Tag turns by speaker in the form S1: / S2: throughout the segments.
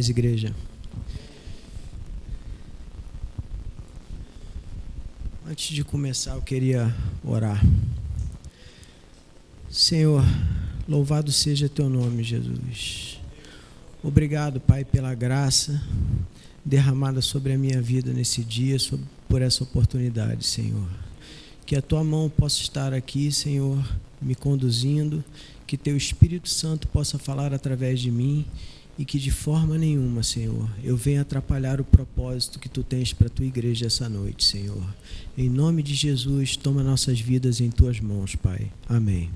S1: paz, igreja. Antes de começar, eu queria orar. Senhor, louvado seja teu nome, Jesus. Obrigado, Pai, pela graça derramada sobre a minha vida nesse dia, por essa oportunidade, Senhor. Que a tua mão possa estar aqui, Senhor, me conduzindo, que teu Espírito Santo possa falar através de mim e que de forma nenhuma, Senhor, eu venha atrapalhar o propósito que tu tens para a tua igreja essa noite, Senhor. Em nome de Jesus, toma nossas vidas em tuas mãos, Pai. Amém.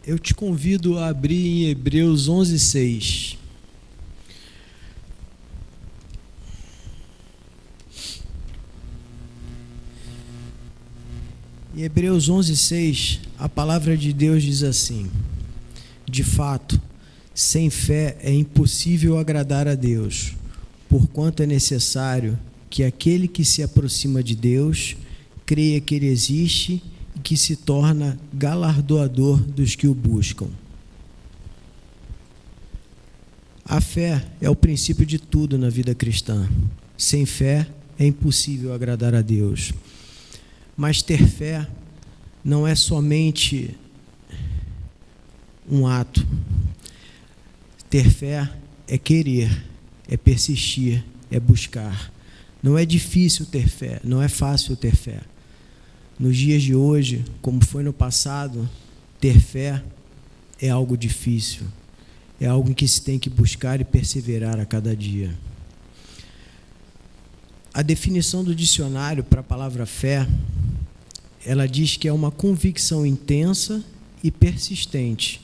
S1: Eu te convido a abrir em Hebreus 11:6. Em Hebreus 11:6, a palavra de Deus diz assim: de fato, sem fé é impossível agradar a Deus, porquanto é necessário que aquele que se aproxima de Deus creia que Ele existe e que se torna galardoador dos que o buscam. A fé é o princípio de tudo na vida cristã. Sem fé é impossível agradar a Deus. Mas ter fé não é somente um ato. Ter fé é querer, é persistir, é buscar. Não é difícil ter fé, não é fácil ter fé. Nos dias de hoje, como foi no passado, ter fé é algo difícil. É algo em que se tem que buscar e perseverar a cada dia. A definição do dicionário para a palavra fé, ela diz que é uma convicção intensa e persistente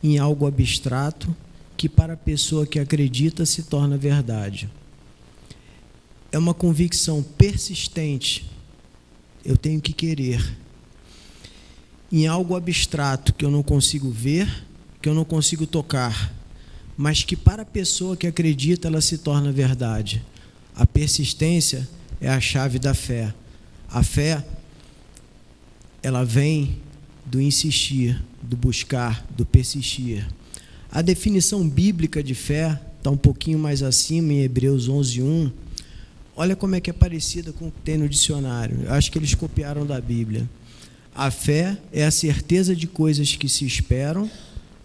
S1: em algo abstrato que para a pessoa que acredita se torna verdade. É uma convicção persistente. Eu tenho que querer em algo abstrato que eu não consigo ver, que eu não consigo tocar, mas que para a pessoa que acredita ela se torna verdade. A persistência é a chave da fé. A fé, ela vem do insistir, do buscar, do persistir. A definição bíblica de fé está um pouquinho mais acima, em Hebreus 11:1. Olha como é que é parecida com o que tem no dicionário. Eu acho que eles copiaram da Bíblia. A fé é a certeza de coisas que se esperam,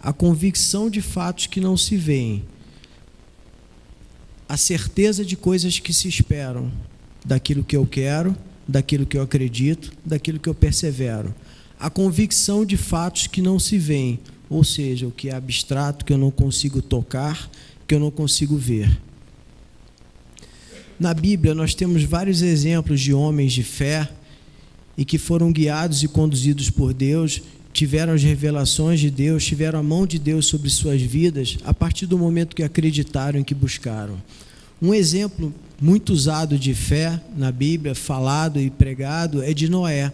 S1: a convicção de fatos que não se veem. A certeza de coisas que se esperam, daquilo que eu quero, daquilo que eu acredito, daquilo que eu persevero. A convicção de fatos que não se veem, ou seja, o que é abstrato, que eu não consigo tocar, que eu não consigo ver. Na Bíblia, nós temos vários exemplos de homens de fé e que foram guiados e conduzidos por Deus, tiveram as revelações de Deus, tiveram a mão de Deus sobre suas vidas a partir do momento que acreditaram e que buscaram. Um exemplo muito usado de fé na Bíblia, falado e pregado, é de Noé.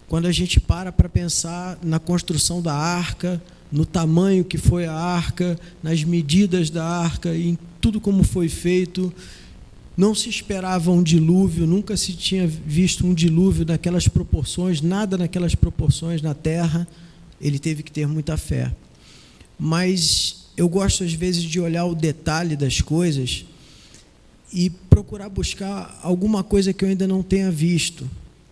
S1: Quando a gente para pensar na construção da arca, no tamanho que foi a arca, nas medidas da arca, em tudo como foi feito, não se esperava um dilúvio, nunca se tinha visto um dilúvio naquelas proporções, nada naquelas proporções na terra. Ele teve que ter muita fé. Mas eu gosto às vezes de olhar o detalhe das coisas e procurar buscar alguma coisa que eu ainda não tenha visto.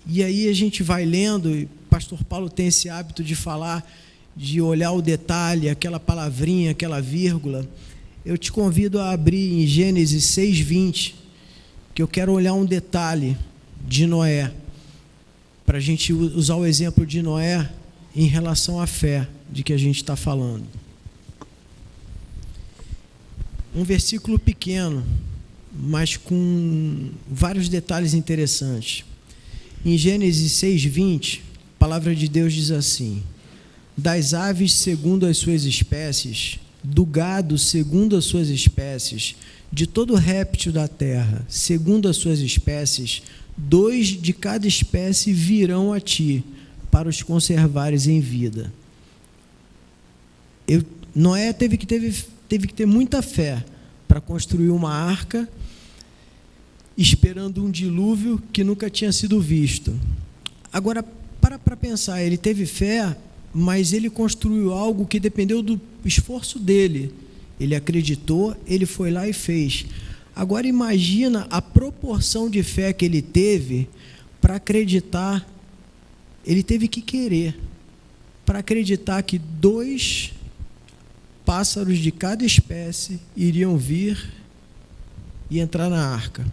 S1: E aí a gente vai lendo, e o pastor Paulo tem esse hábito de falar, de olhar o detalhe, aquela palavrinha, aquela vírgula. Eu te convido a abrir em Gênesis 6:20, que eu quero olhar um detalhe de Noé, para a gente usar o exemplo de Noé em relação à fé de que a gente está falando. Um versículo pequeno, mas com vários detalhes interessantes. Em Gênesis 6:20, a palavra de Deus diz assim: das aves segundo as suas espécies, do gado segundo as suas espécies, de todo réptil da terra, segundo as suas espécies, 2 de cada espécie virão a ti, para os conservares em vida. Noé teve que ter muita fé para construir uma arca, esperando um dilúvio que nunca tinha sido visto. Agora, para pensar, ele teve fé mas ele construiu algo que dependeu do esforço dele. Ele acreditou, ele foi lá e fez. Agora imagina a proporção de fé que ele teve para acreditar. Ele teve que querer para acreditar que 2 pássaros de cada espécie iriam vir e entrar na arca.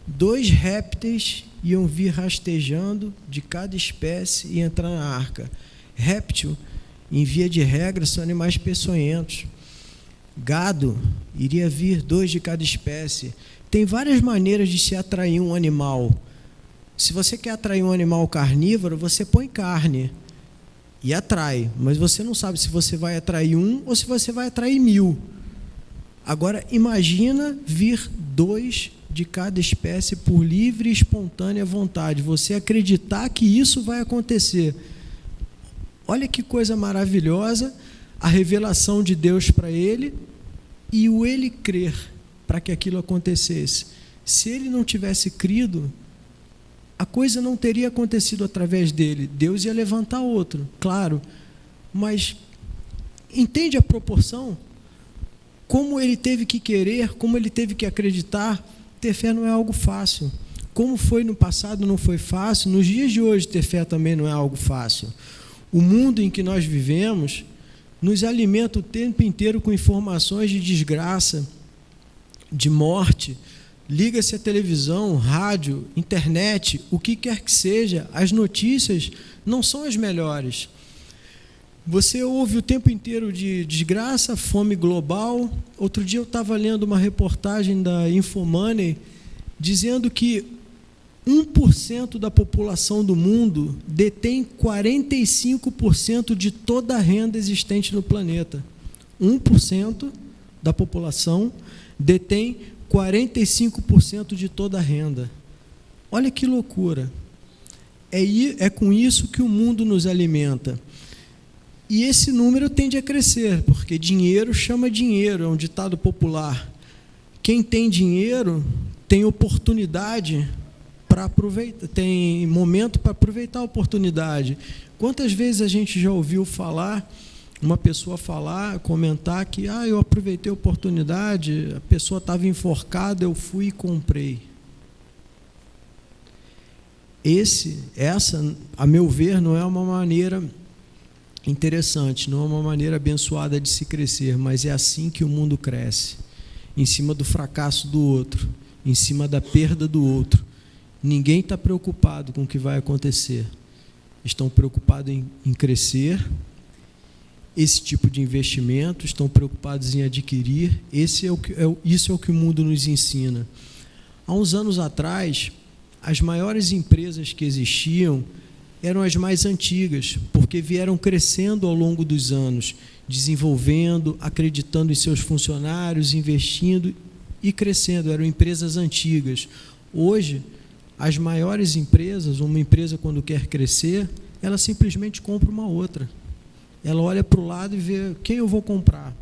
S1: 2 répteis iam vir rastejando de cada espécie e entrar na arca. Réptil, em via de regra, são animais peçonhentos. Gado, iria vir 2 de cada espécie. Tem várias maneiras de se atrair um animal. Se você quer atrair um animal carnívoro, você põe carne e atrai, mas você não sabe se você vai atrair 1 ou se você vai atrair 1000. Agora, imagina vir 2 de cada espécie por livre e espontânea vontade. Você acreditar que isso vai acontecer. Olha que coisa maravilhosa a revelação de Deus para ele e o ele crer para que aquilo acontecesse. Se ele não tivesse crido, a coisa não teria acontecido através dele. Deus ia levantar outro, claro. Mas entende a proporção? Como ele teve que querer, como ele teve que acreditar. Ter fé não é algo fácil. Como foi no passado não foi fácil, nos dias de hoje ter fé também não é algo fácil. O mundo em que nós vivemos nos alimenta o tempo inteiro com informações de desgraça, de morte. Liga-se a televisão, rádio, internet, o que quer que seja, as notícias não são as melhores. Você ouve o tempo inteiro de desgraça, fome global. Outro dia eu estava lendo uma reportagem da Infomoney dizendo que 1% da população do mundo detém 45% de toda a renda existente no planeta. 1% da população detém 45% de toda a renda. Olha que loucura. É com isso que o mundo nos alimenta. E esse número tende a crescer, porque dinheiro chama dinheiro, é um ditado popular. Quem tem dinheiro tem oportunidade para aproveitar, tem momento para aproveitar a oportunidade. Quantas vezes a gente já ouviu falar, uma pessoa falar, comentar que eu aproveitei a oportunidade, a pessoa estava enforcada, eu fui e comprei. Essa, a meu ver, não é uma maneira interessante, não é uma maneira abençoada de se crescer, mas é assim que o mundo cresce, em cima do fracasso do outro, em cima da perda do outro. Ninguém está preocupado com o que vai acontecer. Estão preocupados em crescer, esse tipo de investimento, estão preocupados em adquirir. Isso é o que o mundo nos ensina. Há uns anos atrás, as maiores empresas que existiam eram as mais antigas, porque vieram crescendo ao longo dos anos, desenvolvendo, acreditando em seus funcionários, investindo e crescendo. Eram empresas antigas. Hoje, as maiores empresas, uma empresa quando quer crescer, ela simplesmente compra uma outra. Ela olha para o lado e vê quem eu vou comprar.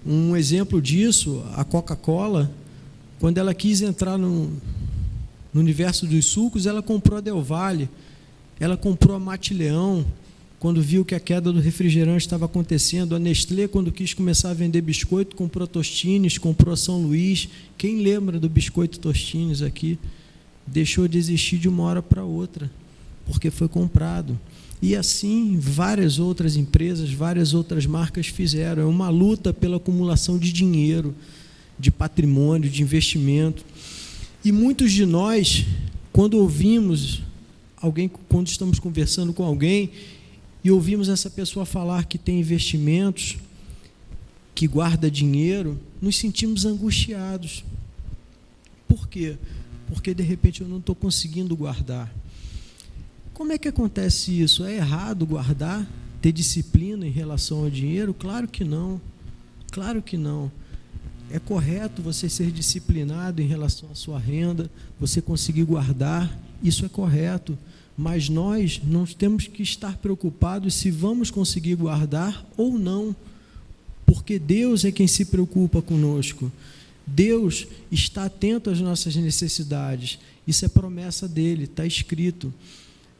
S1: Um exemplo disso, a Coca-Cola, quando ela quis entrar no universo dos sucos, ela comprou a Del Valle, ela comprou a Mate Leão, quando viu que a queda do refrigerante estava acontecendo. A Nestlé, quando quis começar a vender biscoito, comprou a Tostines, comprou a São Luís. Quem lembra do biscoito Tostines aqui? Deixou de existir de uma hora para outra, porque foi comprado. E assim, várias outras empresas, várias outras marcas fizeram. É uma luta pela acumulação de dinheiro, de patrimônio, de investimento. E muitos de nós, quando ouvimos alguém, quando estamos conversando com alguém e ouvimos essa pessoa falar que tem investimentos, que guarda dinheiro, nos sentimos angustiados. Por quê? Porque de repente eu não estou conseguindo guardar. Como é que acontece isso? É errado guardar, ter disciplina em relação ao dinheiro? Claro que não. Claro que não. É correto você ser disciplinado em relação à sua renda, você conseguir guardar, isso é correto. Mas nós não temos que estar preocupados se vamos conseguir guardar ou não, porque Deus é quem se preocupa conosco. Deus está atento às nossas necessidades. Isso é promessa dele, está escrito.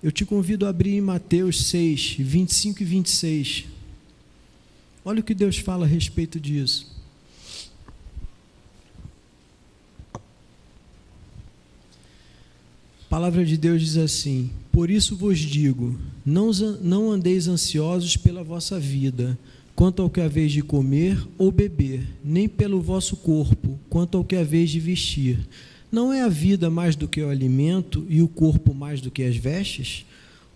S1: Eu te convido a abrir em Mateus 6, 25 e 26. Olha o que Deus fala a respeito disso. A palavra de Deus diz assim: por isso vos digo, não andeis ansiosos pela vossa vida, quanto ao que haveis de comer ou beber, nem pelo vosso corpo, quanto ao que haveis de vestir. Não é a vida mais do que o alimento e o corpo mais do que as vestes?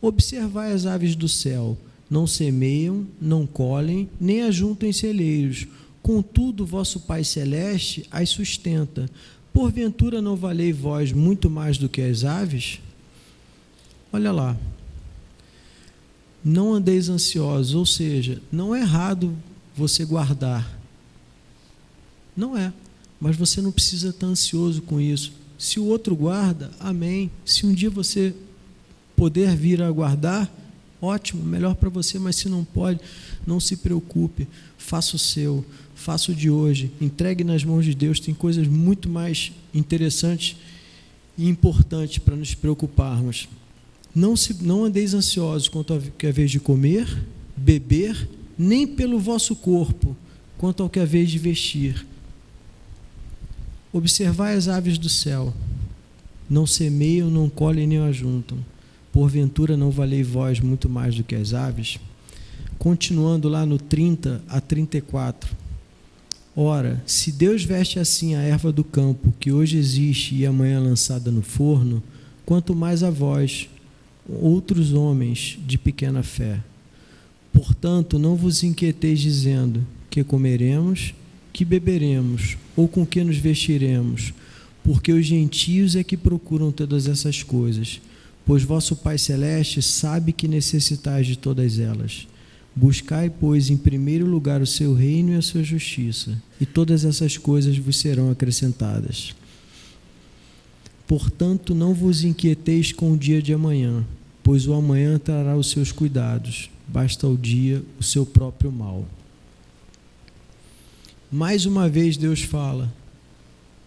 S1: Observai as aves do céu, não semeiam, não colhem, nem ajuntam em celeiros, contudo vosso Pai Celeste as sustenta. Porventura não valei vós muito mais do que as aves? Olha lá. Não andeis ansiosos, ou seja, não é errado você guardar. Não é, mas você não precisa estar ansioso com isso. Se o outro guarda, amém. Se um dia você poder vir a guardar, ótimo, melhor para você, mas se não pode, não se preocupe, faça o seu, faça o de hoje, entregue nas mãos de Deus. Tem coisas muito mais interessantes e importantes para nos preocuparmos. Não andeis ansiosos quanto ao que haveis de comer, beber, nem pelo vosso corpo, quanto ao que haveis de vestir. Observai as aves do céu, não semeiam, não colhem, nem ajuntam. Porventura não valei vós muito mais do que as aves? Continuando lá no 30 a 34. Ora, se Deus veste assim a erva do campo, que hoje existe e amanhã lançada no forno, quanto mais a vós, outros homens de pequena fé. Portanto, não vos inquieteis dizendo, que comeremos, que beberemos, ou com que nos vestiremos, porque os gentios é que procuram todas essas coisas, pois vosso Pai Celeste sabe que necessitais de todas elas. Buscai, pois, em primeiro lugar o seu reino e a sua justiça, e todas essas coisas vos serão acrescentadas. Portanto, não vos inquieteis com o dia de amanhã, pois o amanhã trará os seus cuidados, basta ao dia o seu próprio mal. Mais uma vez Deus fala,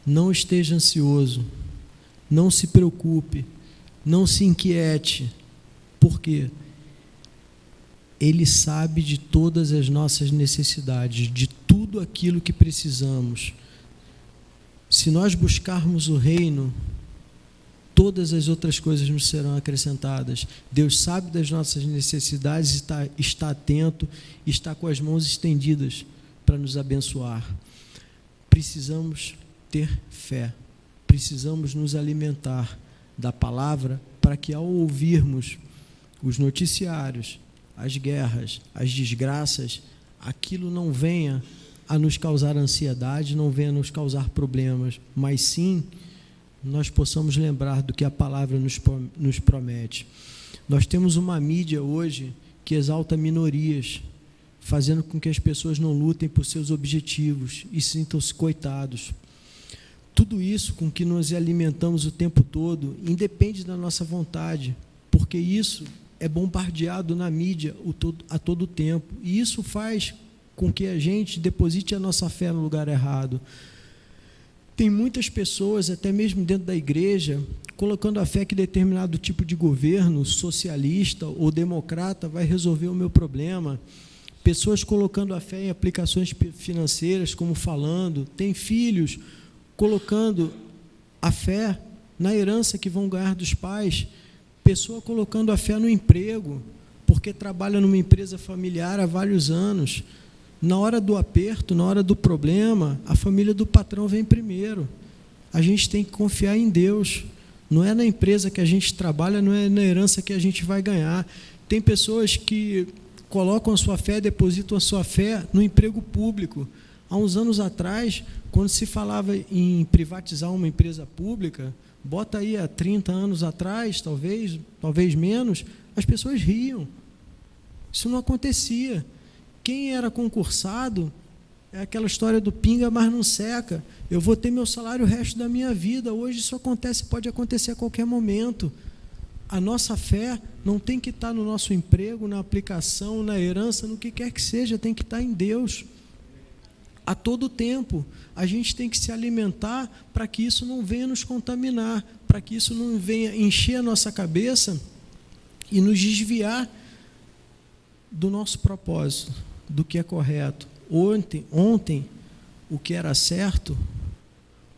S1: não esteja ansioso, não se preocupe, não se inquiete, porque Ele sabe de todas as nossas necessidades, de tudo aquilo que precisamos. Se nós buscarmos o reino, todas as outras coisas nos serão acrescentadas. Deus sabe das nossas necessidades, está atento, está com as mãos estendidas para nos abençoar. Precisamos ter fé, precisamos nos alimentar da palavra para que, ao ouvirmos os noticiários, as guerras, as desgraças, aquilo não venha a nos causar ansiedade, não venha a nos causar problemas, mas sim nós possamos lembrar do que a palavra nos promete. Nós temos uma mídia hoje que exalta minorias, fazendo com que as pessoas não lutem por seus objetivos e sintam-se coitados. Tudo isso com que nos alimentamos o tempo todo independe da nossa vontade, porque isso é bombardeado na mídia a todo tempo, e isso faz com que a gente deposite a nossa fé no lugar errado. Tem muitas pessoas, até mesmo dentro da igreja, colocando a fé que determinado tipo de governo, socialista ou democrata, vai resolver o meu problema. Pessoas colocando a fé em aplicações financeiras, como falando, tem filhos colocando a fé na herança que vão ganhar dos pais, pessoa colocando a fé no emprego, porque trabalha numa empresa familiar há vários anos. Na hora do aperto, na hora do problema, a família do patrão vem primeiro. A gente tem que confiar em Deus. Não é na empresa que a gente trabalha, não é na herança que a gente vai ganhar. Tem pessoas que colocam a sua fé, depositam a sua fé no emprego público. Há uns anos atrás, quando se falava em privatizar uma empresa pública, bota aí há 30 anos atrás, talvez menos, as pessoas riam. Isso não acontecia. Quem era concursado, é aquela história do pinga, mas não seca. Eu vou ter meu salário o resto da minha vida. Hoje isso pode acontecer a qualquer momento. A nossa fé não tem que estar no nosso emprego, na aplicação, na herança, no que quer que seja, tem que estar em Deus. A todo tempo, a gente tem que se alimentar para que isso não venha nos contaminar, para que isso não venha encher a nossa cabeça e nos desviar do nosso propósito, do que é correto. Ontem o que era certo,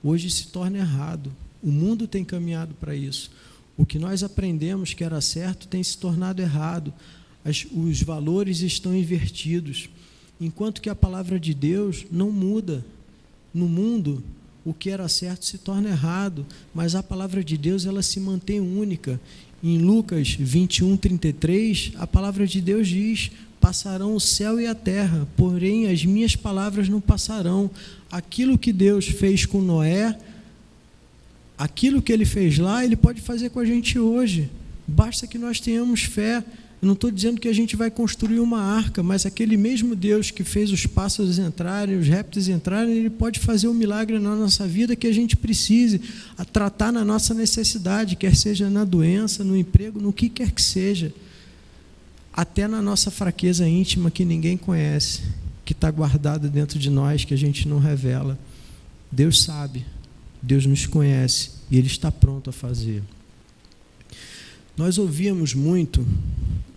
S1: hoje se torna errado. O mundo tem caminhado para isso. O que nós aprendemos que era certo tem se tornado errado. Os valores estão invertidos. Enquanto que a palavra de Deus não muda. No mundo, o que era certo se torna errado, mas a palavra de Deus ela se mantém única. Em Lucas 21:33, a palavra de Deus diz: passarão o céu e a terra, porém as minhas palavras não passarão. Aquilo que Deus fez com Noé, aquilo que Ele fez lá, Ele pode fazer com a gente hoje. Basta que nós tenhamos fé. Eu não estou dizendo que a gente vai construir uma arca, mas aquele mesmo Deus que fez os pássaros entrarem, os répteis entrarem, Ele pode fazer um milagre na nossa vida que a gente precise, a tratar na nossa necessidade, quer seja na doença, no emprego, no que quer que seja. Até na nossa fraqueza íntima que ninguém conhece, que está guardada dentro de nós, que a gente não revela. Deus sabe, Deus nos conhece e Ele está pronto a fazer. Nós ouvíamos muito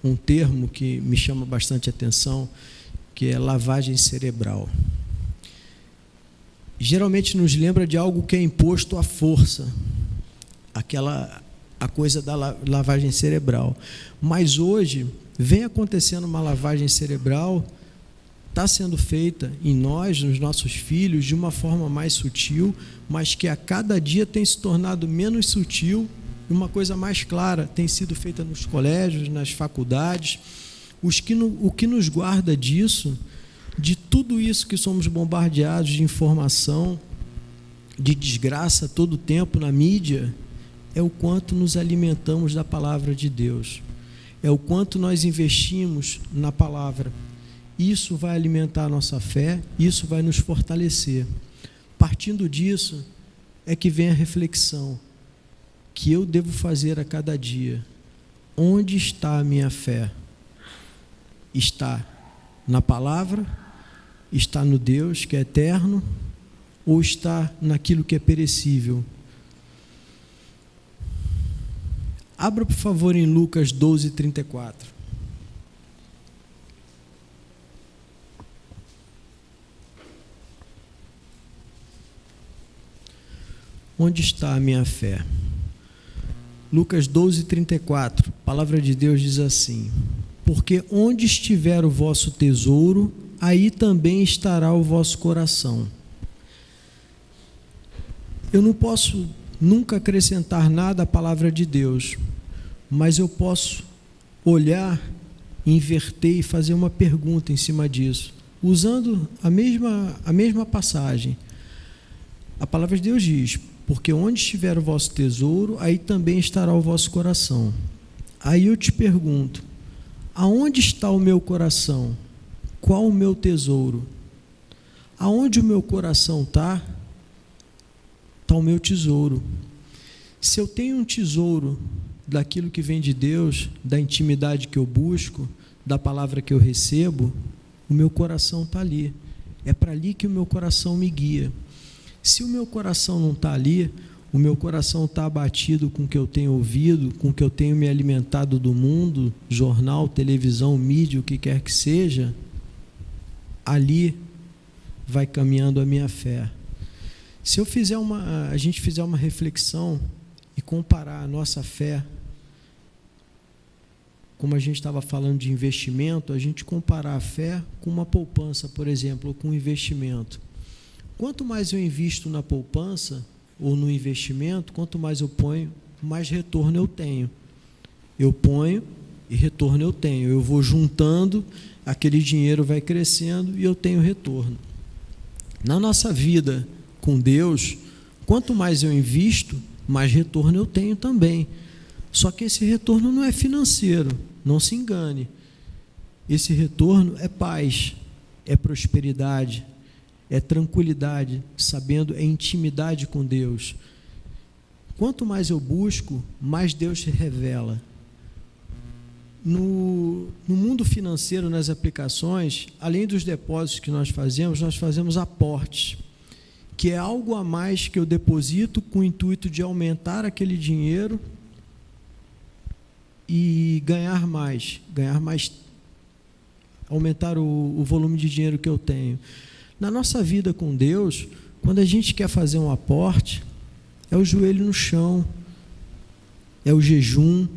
S1: um termo que me chama bastante atenção, que é lavagem cerebral. Geralmente nos lembra de algo que é imposto à força, a coisa da lavagem cerebral. Mas hoje vem acontecendo uma lavagem cerebral, está sendo feita em nós, nos nossos filhos, de uma forma mais sutil, mas que a cada dia tem se tornado menos sutil. Uma coisa mais clara tem sido feita nos colégios, nas faculdades. O que nos guarda disso, de tudo isso que somos bombardeados de informação, de desgraça todo o tempo na mídia, é o quanto nos alimentamos da palavra de Deus. É o quanto nós investimos na palavra. Isso vai alimentar a nossa fé, isso vai nos fortalecer. Partindo disso, é que vem a reflexão que eu devo fazer a cada dia. Onde está a minha fé? Está na palavra? Está no Deus que é eterno? Ou está naquilo que é perecível? Abra, por favor, em Lucas 12:34. Onde está a minha fé? Lucas 12:34, a palavra de Deus diz assim: porque onde estiver o vosso tesouro, aí também estará o vosso coração. Eu não posso nunca acrescentar nada à palavra de Deus, mas eu posso olhar, inverter e fazer uma pergunta em cima disso, usando a mesma passagem. A palavra de Deus diz: porque onde estiver o vosso tesouro, aí também estará o vosso coração. Aí eu te pergunto: aonde está o meu coração? Qual o meu tesouro? Aonde o meu coração está o meu tesouro. Se eu tenho um tesouro daquilo que vem de Deus, da intimidade que eu busco, da palavra que eu recebo, o meu coração está ali. É para ali que o meu coração me guia. Se o meu coração não está ali, o meu coração está abatido com o que eu tenho ouvido, com o que eu tenho me alimentado do mundo, jornal, televisão, mídia, o que quer que seja, ali vai caminhando a minha fé. Se eu fizer a gente fizer uma reflexão e comparar a nossa fé, como a gente estava falando de investimento, a gente comparar a fé com uma poupança, por exemplo, ou com um investimento. Quanto mais eu invisto na poupança ou no investimento, quanto mais eu ponho, mais retorno eu tenho. Eu ponho e retorno eu tenho. Eu vou juntando, aquele dinheiro vai crescendo e eu tenho retorno. Na nossa vida com Deus, quanto mais eu invisto, mais retorno eu tenho também. Só que esse retorno não é financeiro, não se engane. Esse retorno é paz, é prosperidade, é tranquilidade, sabendo, é intimidade com Deus. Quanto mais eu busco, mais Deus se revela. No mundo financeiro, nas aplicações, além dos depósitos que nós fazemos aportes, que é algo a mais que eu deposito com o intuito de aumentar aquele dinheiro e ganhar mais, aumentar o volume de dinheiro que eu tenho. Na nossa vida com Deus, quando a gente quer fazer um aporte, é o joelho no chão, é o jejum.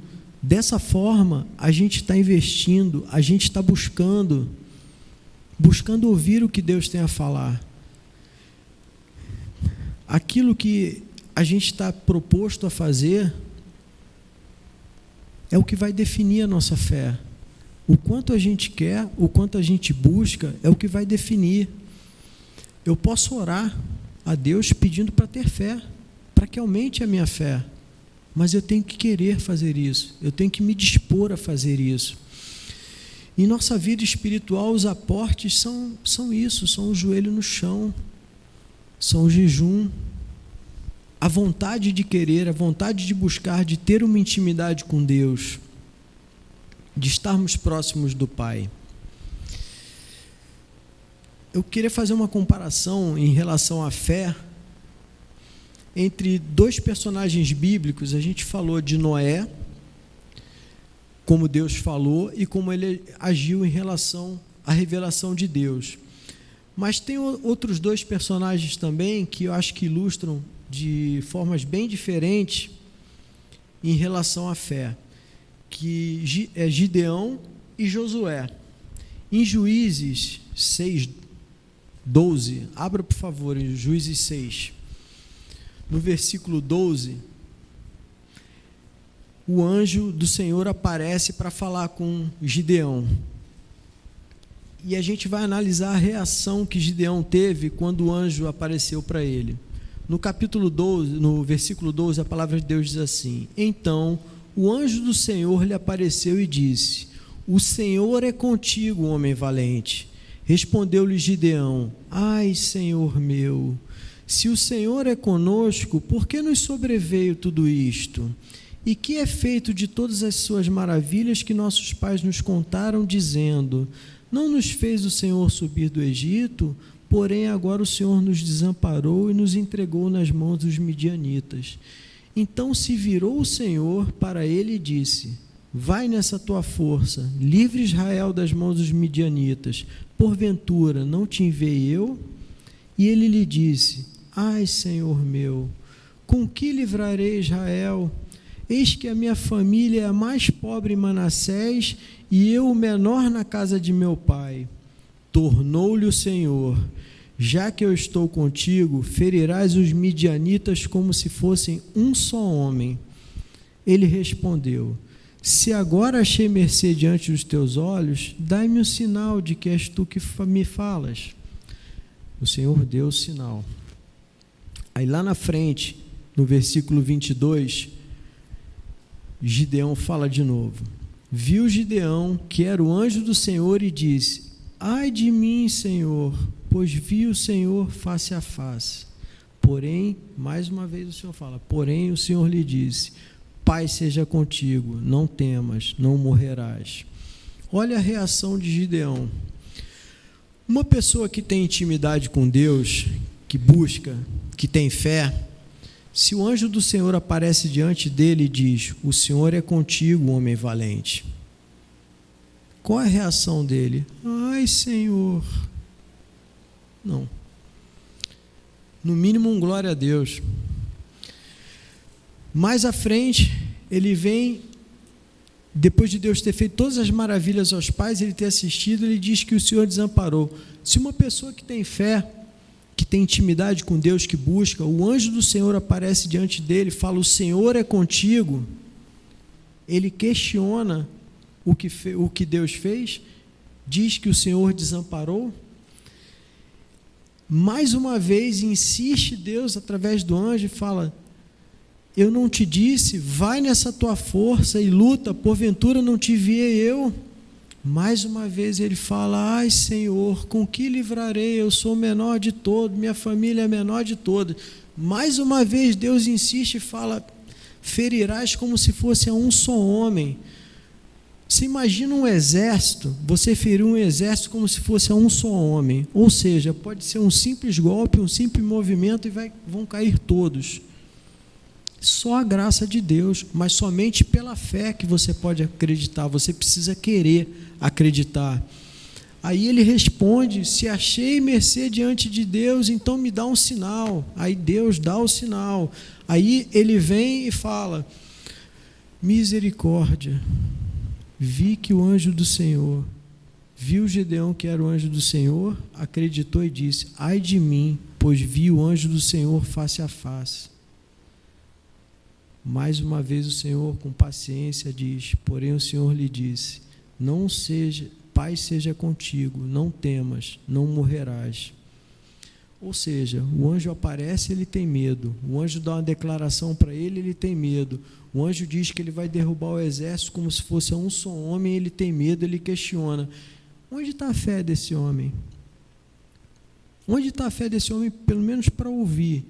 S1: Dessa forma, a gente está investindo, a gente está buscando ouvir o que Deus tem a falar. Aquilo que a gente está proposto a fazer é o que vai definir a nossa fé. O quanto a gente quer, o quanto a gente busca, é o que vai definir. Eu posso orar a Deus pedindo para ter fé, para que aumente a minha fé, mas eu tenho que querer fazer isso, eu tenho que me dispor a fazer isso. Em nossa vida espiritual, os aportes são isso, são o joelho no chão, são o jejum, a vontade de querer, a vontade de buscar, de ter uma intimidade com Deus, de estarmos próximos do Pai. Eu queria fazer uma comparação em relação à fé entre dois personagens bíblicos. A gente falou de Noé, como Deus falou e como ele agiu em relação à revelação de Deus. Mas tem outros dois personagens também que eu acho que ilustram de formas bem diferentes em relação à fé, que é Gideão e Josué. Em Juízes 6:12, abra por favor em Juízes 6, no versículo 12, o anjo do Senhor aparece para falar com Gideão. E a gente vai analisar a reação que Gideão teve quando o anjo apareceu para ele. No capítulo 12, no versículo 12, a palavra de Deus diz assim: Então o anjo do Senhor lhe apareceu e disse: O Senhor é contigo, homem valente. Respondeu-lhe Gideão: Ai, Senhor meu, se o Senhor é conosco, por que nos sobreveio tudo isto? E que é feito de todas as suas maravilhas que nossos pais nos contaram, dizendo: Não nos fez o Senhor subir do Egito? Porém agora o Senhor nos desamparou e nos entregou nas mãos dos midianitas. Então se virou o Senhor para ele e disse: Vai nessa tua força, livre Israel das mãos dos midianitas. Porventura não te enviei eu? E ele lhe disse: Ai, Senhor meu, com que livrarei Israel? Eis que a minha família é a mais pobre em Manassés, e eu o menor na casa de meu pai. Tornou-lhe o Senhor: Já que eu estou contigo, ferirás os midianitas como se fossem um só homem. Ele respondeu: Se agora achei mercê diante dos teus olhos, dai-me o sinal de que és tu que me falas. O Senhor deu o sinal. Aí lá na frente, no versículo 22, Gideão fala de novo. Viu Gideão que era o anjo do Senhor e disse: Ai de mim, Senhor, pois vi o Senhor face a face. Porém, mais uma vez o Senhor fala, porém o Senhor lhe disse: Pai seja contigo, não temas, não morrerás. Olha a reação de Gideão. Uma pessoa que tem intimidade com Deus, que busca, que tem fé, se o anjo do Senhor aparece diante dele e diz: O Senhor é contigo, homem valente. Qual é a reação dele? Ai, Senhor. Não. No mínimo, um glória a Deus. Mais à frente, ele vem, depois de Deus ter feito todas as maravilhas aos pais, ele ter assistido, ele diz que o Senhor desamparou. Se uma pessoa que tem fé, que tem intimidade com Deus, que busca, o anjo do Senhor aparece diante dele, fala: O Senhor é contigo, ele questiona o que Deus fez, diz que o Senhor desamparou. Mais uma vez insiste Deus através do anjo e fala: Eu não te disse, vai nessa tua força e luta, porventura não te enviei eu? Mais uma vez ele fala: Ai, Senhor, com que livrarei? Eu sou o menor de todos, minha família é a menor de todas. Mais uma vez Deus insiste e fala: Ferirás como se fosse a um só homem. Você imagina um exército, você ferir um exército como se fosse a um só homem. Ou seja, pode ser um simples golpe, um simples movimento e vão cair todos. Só a graça de Deus, mas somente pela fé que você pode acreditar, você precisa querer acreditar. Aí ele responde: se achei mercê diante de Deus, então me dá um sinal. Aí Deus dá o sinal. Aí ele vem e fala: misericórdia, vi que o anjo do Senhor, viu Gedeão que era o anjo do Senhor, acreditou e disse: ai de mim, pois vi o anjo do Senhor face a face. Mais uma vez o Senhor, com paciência, diz: porém o Senhor lhe disse: não seja, paz seja contigo, não temas, não morrerás. Ou seja, o anjo aparece, ele tem medo. O anjo dá uma declaração para ele, ele tem medo. O anjo diz que ele vai derrubar o exército como se fosse um só homem, ele tem medo, ele questiona. Onde está a fé desse homem? Onde está a fé desse homem, pelo menos para ouvir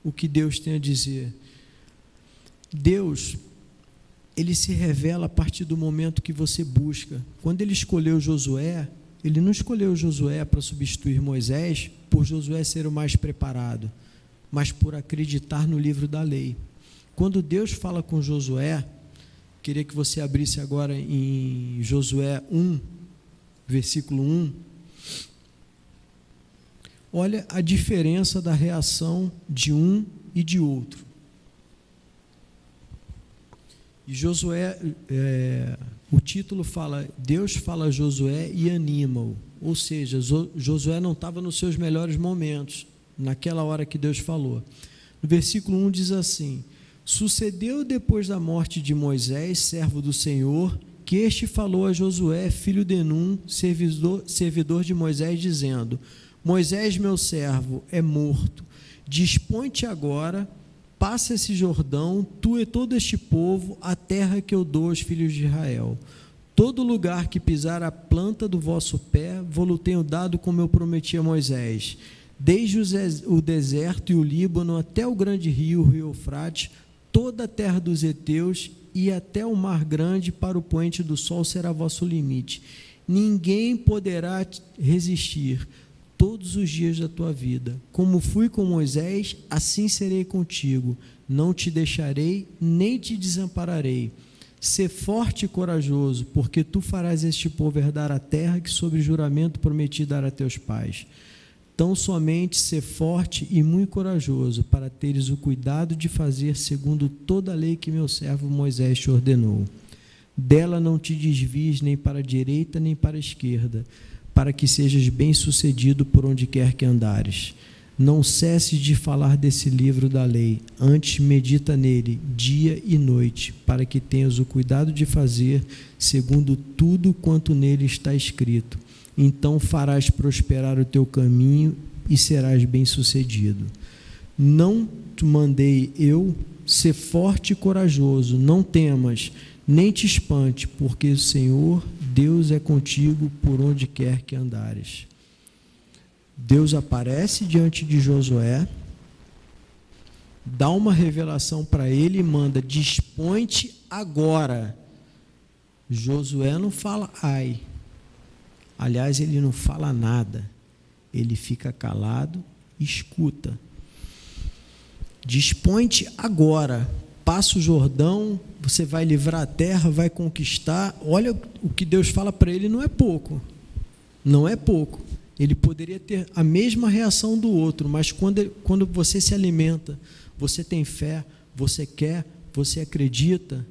S1: o que Deus tem a dizer? Deus, ele se revela a partir do momento que você busca. Quando ele escolheu Josué, ele não escolheu Josué para substituir Moisés, por Josué ser o mais preparado, mas por acreditar no livro da lei. Quando Deus fala com Josué, queria que você abrisse agora em Josué 1, versículo 1. Olha a diferença da reação de um e de outro. E Josué, o título fala, Deus fala a Josué e anima-o. Ou seja, Josué não estava nos seus melhores momentos, naquela hora que Deus falou. No versículo 1 diz assim: sucedeu depois da morte de Moisés, servo do Senhor, que este falou a Josué, filho de Num, servidor de Moisés, dizendo: Moisés, meu servo, é morto. Dispõe-te agora, passa esse Jordão, tu e todo este povo, a terra que eu dou aos filhos de Israel. Todo lugar que pisar a planta do vosso pé, vou-lo tenho dado como eu prometi a Moisés. Desde o deserto e o Líbano até o grande rio, o rio Eufrates, toda a terra dos heteus e até o mar grande, para o poente do sol será vosso limite. Ninguém poderá resistir todos os dias da tua vida. Como fui com Moisés, assim serei contigo. Não te deixarei, nem te desampararei. Sê forte e corajoso, porque tu farás este povo herdar a terra que sob juramento prometi dar a teus pais. Tão somente sê forte e muito corajoso, para teres o cuidado de fazer segundo toda a lei que meu servo Moisés te ordenou. Dela não te desvies nem para a direita nem para a esquerda, para que sejas bem-sucedido por onde quer que andares. Não cesses de falar desse livro da lei, antes medita nele dia e noite, para que tenhas o cuidado de fazer segundo tudo quanto nele está escrito. Então farás prosperar o teu caminho e serás bem-sucedido. Não te mandei eu, ser forte e corajoso, não temas, nem te espante, porque o Senhor, Deus é contigo por onde quer que andares. Deus aparece diante de Josué, dá uma revelação para ele e manda: dispõe-te agora. Josué não fala ai. Aliás, ele não fala nada. Ele fica calado e escuta. Dispõe-te agora. Passa o Jordão, você vai livrar a terra, vai conquistar. Olha o que Deus fala para ele, não é pouco. Não é pouco. Ele poderia ter a mesma reação do outro, mas quando você se alimenta, você tem fé, você quer, você acredita,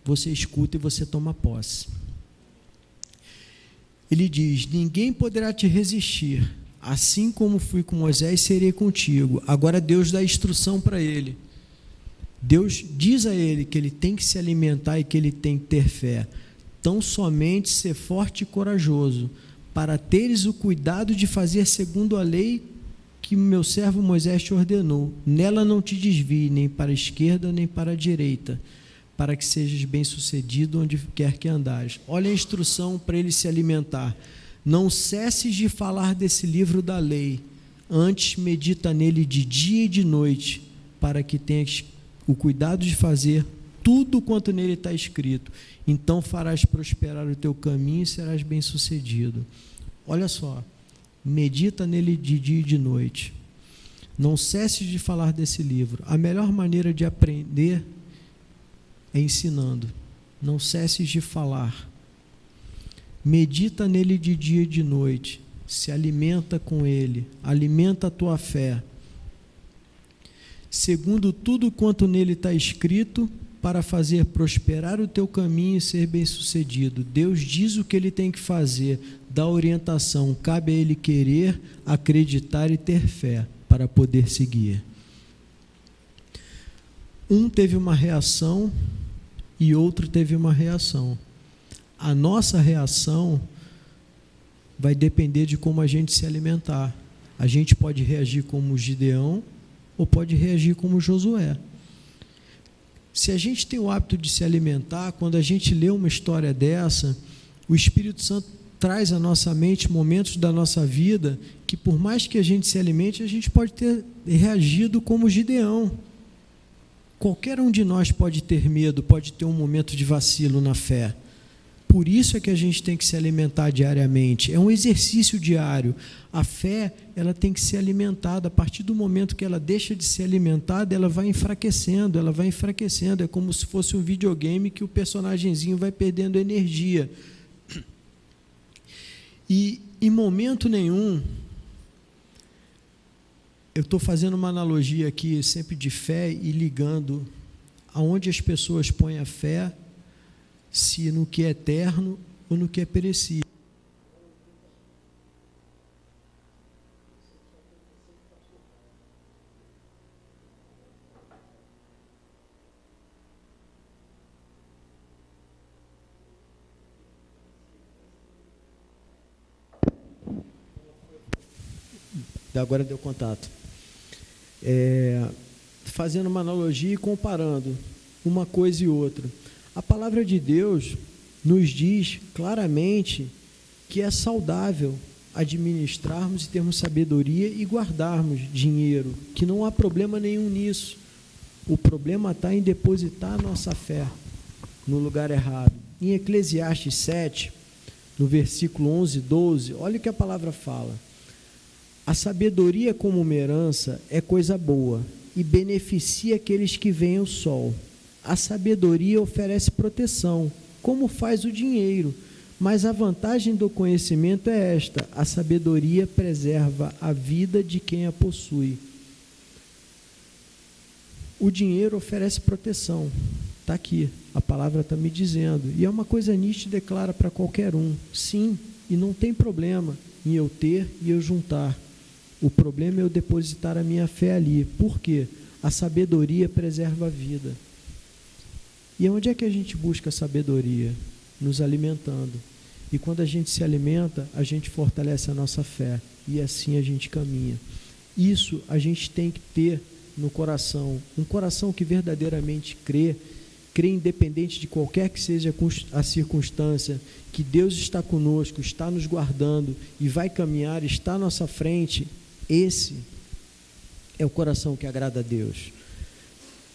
S1: você escuta e você toma posse. Ele diz: ninguém poderá te resistir, assim como fui com Moisés, serei contigo. Agora Deus dá instrução para ele. Deus diz a ele que ele tem que se alimentar e que ele tem que ter fé. Tão somente ser forte e corajoso, para teres o cuidado de fazer segundo a lei que meu servo Moisés te ordenou. Nela não te desvie, nem para a esquerda, nem para a direita, para que sejas bem-sucedido onde quer que andares. Olha a instrução para ele se alimentar. Não cesses de falar desse livro da lei, antes medita nele de dia e de noite, para que tenhas o cuidado de fazer tudo quanto nele está escrito. Então farás prosperar o teu caminho e serás bem-sucedido. Olha só, medita nele de dia e de noite. Não cesse de falar desse livro. A melhor maneira de aprender é ensinando. Não cesse de falar. Medita nele de dia e de noite. Se alimenta com ele. Alimenta a tua fé. Segundo tudo quanto nele está escrito, para fazer prosperar o teu caminho e ser bem-sucedido. Deus diz o que ele tem que fazer, dá orientação, cabe a ele querer, acreditar e ter fé para poder seguir. Um teve uma reação e outro teve uma reação. A nossa reação vai depender de como a gente se alimentar. A gente pode reagir como Gideão ou pode reagir como Josué. Se a gente tem o hábito de se alimentar, quando a gente lê uma história dessa, o Espírito Santo traz à nossa mente momentos da nossa vida que, por mais que a gente se alimente, a gente pode ter reagido como Gideão. Qualquer um de nós pode ter medo, pode ter um momento de vacilo na fé. Por isso é que a gente tem que se alimentar diariamente. É um exercício diário. A fé, ela tem que ser alimentada. A partir do momento que ela deixa de ser alimentada, ela vai enfraquecendo, ela vai enfraquecendo. É como se fosse um videogame que o personagemzinho vai perdendo energia. E, em momento nenhum, eu estou fazendo uma analogia aqui sempre de fé e ligando aonde as pessoas põem a fé, se no que é eterno ou no que é perecível. Agora deu contato. Fazendo uma analogia e comparando uma coisa e outra. A palavra de Deus nos diz claramente que é saudável administrarmos e termos sabedoria e guardarmos dinheiro, que não há problema nenhum nisso. O problema está em depositar a nossa fé no lugar errado. Em Eclesiastes 7, no versículo 11 e 12, olha o que a palavra fala. A sabedoria como uma herança é coisa boa e beneficia aqueles que veem o sol. A sabedoria oferece proteção, como faz o dinheiro, mas a vantagem do conhecimento é esta: a sabedoria preserva a vida de quem a possui. O dinheiro oferece proteção, está aqui, a palavra está me dizendo, e é uma coisa nítida e clara para qualquer um. Sim, e não tem problema em eu ter e eu juntar. O problema é eu depositar a minha fé ali. Por quê? A sabedoria preserva a vida. E onde é que a gente busca a sabedoria? Nos alimentando. E quando a gente se alimenta, a gente fortalece a nossa fé. E assim a gente caminha. Isso a gente tem que ter no coração. Um coração que verdadeiramente crê independente de qualquer que seja a circunstância, que Deus está conosco, está nos guardando e vai caminhar, está à nossa frente. Esse é o coração que agrada a Deus.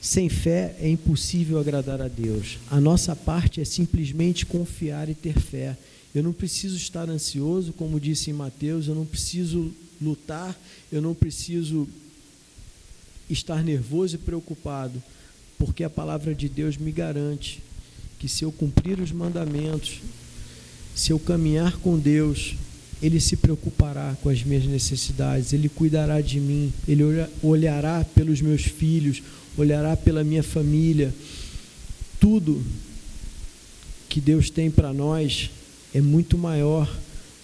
S1: Sem fé é impossível agradar a Deus. A nossa parte é simplesmente confiar e ter fé. Eu não preciso estar ansioso, como disse em Mateus, eu não preciso lutar, eu não preciso estar nervoso e preocupado, porque a palavra de Deus me garante que se eu cumprir os mandamentos, se eu caminhar com Deus, Ele se preocupará com as minhas necessidades, Ele cuidará de mim, Ele olhará pelos meus filhos, olhará pela minha família. Tudo que Deus tem para nós é muito maior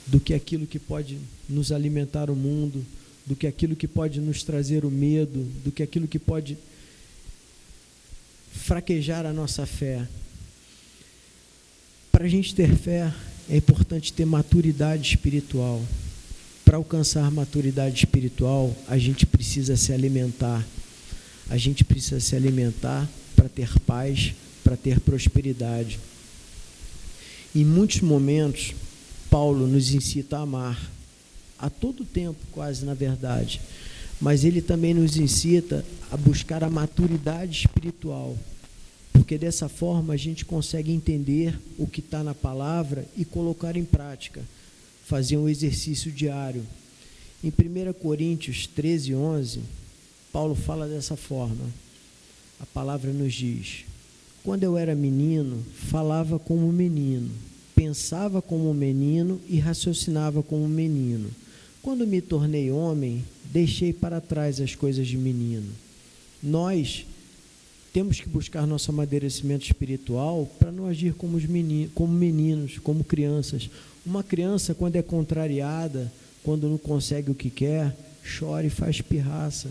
S1: do que aquilo que pode nos alimentar o mundo, do que aquilo que pode nos trazer o medo, do que aquilo que pode fraquejar a nossa fé. Para a gente ter fé, é importante ter maturidade espiritual. Para alcançar maturidade espiritual, a gente precisa se alimentar. A gente precisa se alimentar para ter paz, para ter prosperidade. Em muitos momentos, Paulo nos incita a amar, a todo tempo, quase na verdade, mas ele também nos incita a buscar a maturidade espiritual, porque dessa forma a gente consegue entender o que está na palavra e colocar em prática, fazer um exercício diário. Em 1 Coríntios 13, 11, Paulo fala dessa forma. A palavra nos diz: quando eu era menino, falava como menino, pensava como menino e raciocinava como menino. Quando me tornei homem, deixei para trás as coisas de menino. Nós temos que buscar nosso amadurecimento espiritual para não agir como meninos, como crianças. Uma criança, quando é contrariada, quando não consegue o que quer, chora e faz pirraça.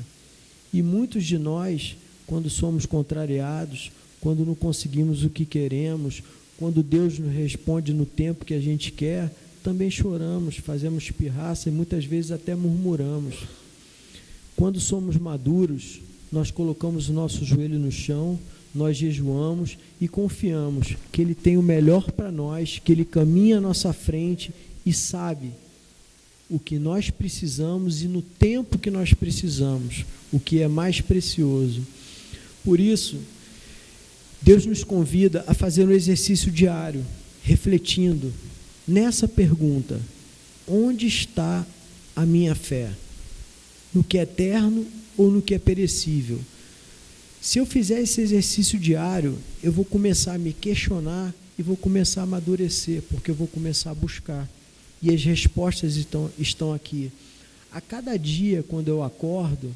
S1: E muitos de nós, quando somos contrariados, quando não conseguimos o que queremos, quando Deus nos responde no tempo que a gente quer, também choramos, fazemos pirraça e muitas vezes até murmuramos. Quando somos maduros, nós colocamos o nosso joelho no chão, nós jejuamos e confiamos que Ele tem o melhor para nós, que Ele caminha à nossa frente e sabe o que nós precisamos e no tempo que nós precisamos, o que é mais precioso. Por isso, Deus nos convida a fazer um exercício diário, refletindo nessa pergunta: onde está a minha fé? No que é eterno ou no que é perecível? Se eu fizer esse exercício diário, eu vou começar a me questionar e vou começar a amadurecer, porque eu vou começar a buscar. E as respostas estão aqui. A cada dia, quando eu acordo,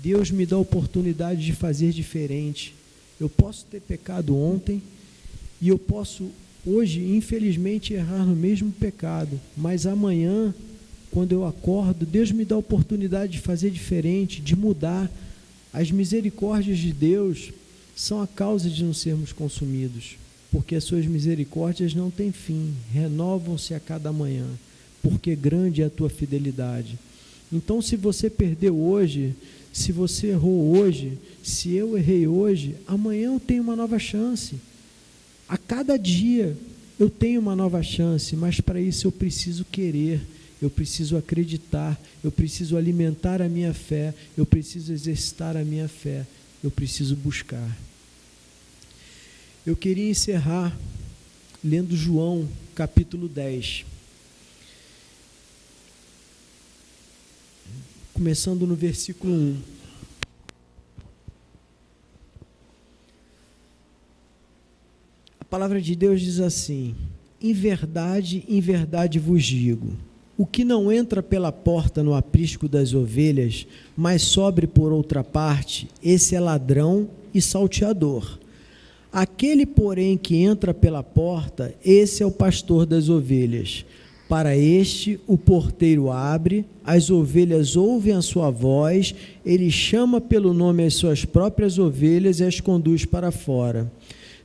S1: Deus me dá a oportunidade de fazer diferente. Eu posso ter pecado ontem e eu posso hoje, infelizmente, errar no mesmo pecado, mas amanhã, quando eu acordo, Deus me dá a oportunidade de fazer diferente, de mudar. As misericórdias de Deus são a causa de não sermos consumidos, porque as suas misericórdias não têm fim, renovam-se a cada manhã, porque grande é a tua fidelidade. Então, se você perdeu hoje, se você errou hoje, se eu errei hoje, amanhã eu tenho uma nova chance. A cada dia eu tenho uma nova chance, mas para isso eu preciso querer, eu preciso acreditar, eu preciso alimentar a minha fé, eu preciso exercitar a minha fé, eu preciso buscar. Eu queria encerrar lendo João, capítulo 10. Começando no versículo 1. A palavra de Deus diz assim: em verdade vos digo, o que não entra pela porta no aprisco das ovelhas, mas sobe por outra parte, esse é ladrão e salteador. Aquele, porém, que entra pela porta, esse é o pastor das ovelhas. Para este, o porteiro abre, as ovelhas ouvem a sua voz, ele chama pelo nome as suas próprias ovelhas e as conduz para fora.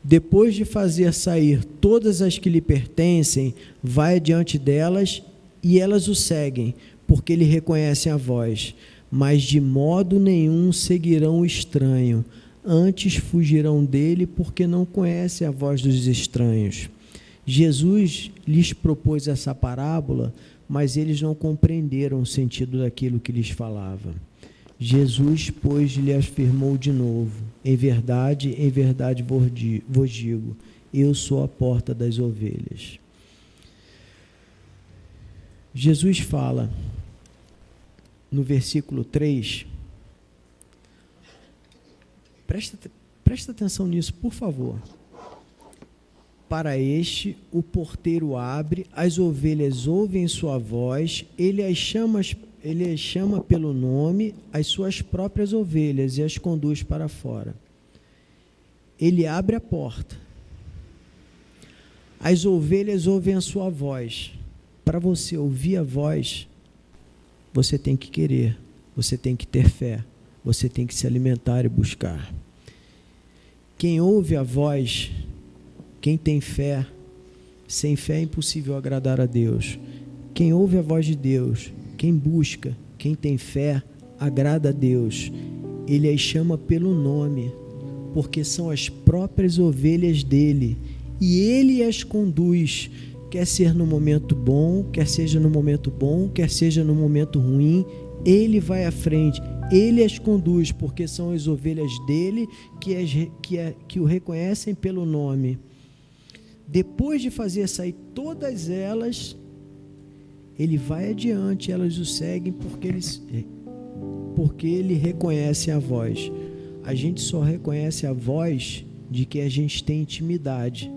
S1: Depois de fazer sair todas as que lhe pertencem, vai diante delas e elas o seguem, porque lhe reconhecem a voz. Mas de modo nenhum seguirão o estranho, antes fugirão dele, porque não conhecem a voz dos estranhos. Jesus lhes propôs essa parábola, mas eles não compreenderam o sentido daquilo que lhes falava. Jesus, pois, lhe afirmou de novo: em verdade vos digo, eu sou a porta das ovelhas. Jesus fala no versículo 3, presta atenção nisso, por favor. Para este, o porteiro abre, as ovelhas ouvem sua voz, ele as chama pelo nome, as suas próprias ovelhas, e as conduz para fora. Ele abre a porta. As ovelhas ouvem a sua voz. Para você ouvir a voz, você tem que querer, você tem que ter fé, você tem que se alimentar e buscar. Quem ouve a voz, quem tem fé, sem fé é impossível agradar a Deus. Quem ouve a voz de Deus, quem busca, quem tem fé, agrada a Deus. Ele as chama pelo nome, porque são as próprias ovelhas dele, e ele as conduz, quer ser no momento bom, quer seja no momento bom, quer seja no momento ruim, ele vai à frente, ele as conduz, porque são as ovelhas dele que o reconhecem pelo nome. Depois de fazer sair todas elas, ele vai adiante, elas o seguem, porque porque ele reconhece a voz. A gente só reconhece a voz de quem a gente tem intimidade.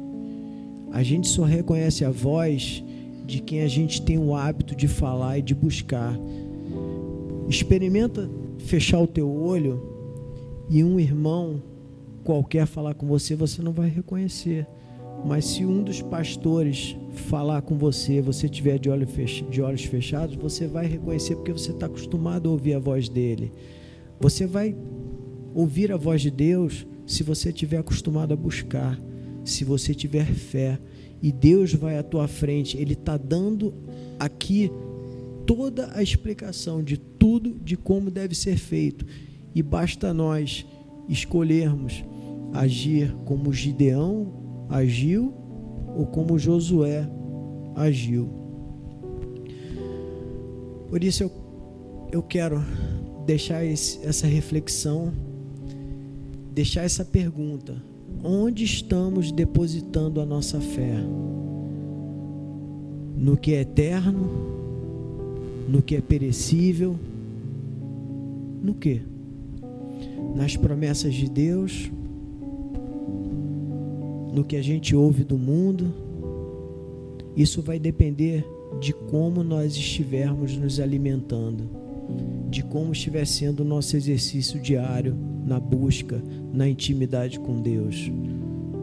S1: A gente só reconhece a voz de quem a gente tem o hábito de falar e de buscar. Experimenta fechar o teu olho e um irmão qualquer falar com você, você não vai reconhecer. Mas se um dos pastores falar com você, você tiver de olhos fechados, você vai reconhecer, porque você está acostumado a ouvir a voz dele. Você vai ouvir a voz de Deus se você estiver acostumado a buscar, se você tiver fé, e Deus vai à tua frente. Ele está dando aqui toda a explicação de tudo, de como deve ser feito, e basta nós escolhermos agir como Gideão agiu ou como Josué agiu. Por isso eu quero deixar essa reflexão, deixar essa pergunta: onde estamos depositando a nossa fé? No que é eterno? No que é perecível? No que? Nas promessas de Deus? No que a gente ouve do mundo? Isso vai depender de como nós estivermos nos alimentando, de como estiver sendo o nosso exercício diário na busca, na intimidade com Deus.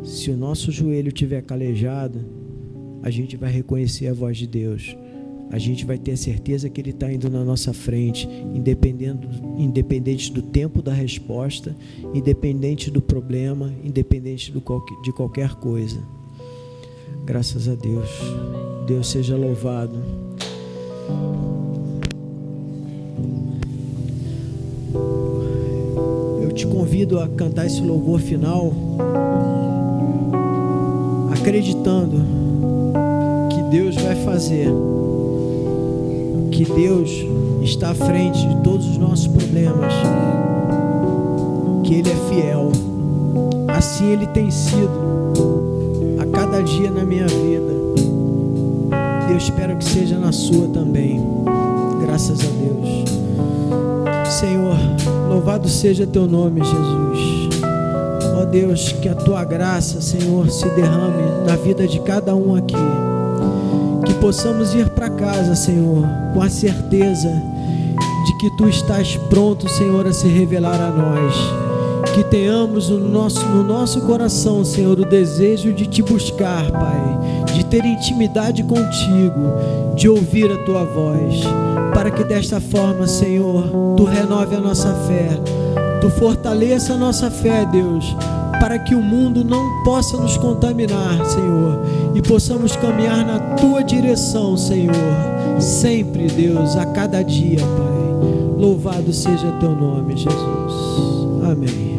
S1: Se o nosso joelho estiver calejado, a gente vai reconhecer a voz de Deus. A gente vai ter a certeza que Ele está indo na nossa frente, independente do tempo da resposta, independente do problema, independente de qualquer coisa. Graças a Deus. Deus seja louvado. Eu te convido a cantar esse louvor final, acreditando que Deus vai fazer, que Deus está à frente de todos os nossos problemas, que Ele é fiel. Assim Ele tem sido a cada dia na minha vida. Eu espero que seja na sua também. Graças a Deus. Senhor, louvado seja Teu nome, Jesus. Ó Deus, que a Tua graça, Senhor, se derrame na vida de cada um aqui. Que possamos ir para casa, Senhor, com a certeza de que Tu estás pronto, Senhor, a se revelar a nós. Que tenhamos no nosso coração, Senhor, o desejo de Te buscar, Pai, de ter intimidade contigo, de ouvir a Tua voz, para que desta forma, Senhor, Tu renove a nossa fé, Tu fortaleça a nossa fé, Deus, para que o mundo não possa nos contaminar, Senhor, e possamos caminhar na Tua direção, Senhor, sempre, Deus, a cada dia, Pai. Louvado seja Teu nome, Jesus. Amém.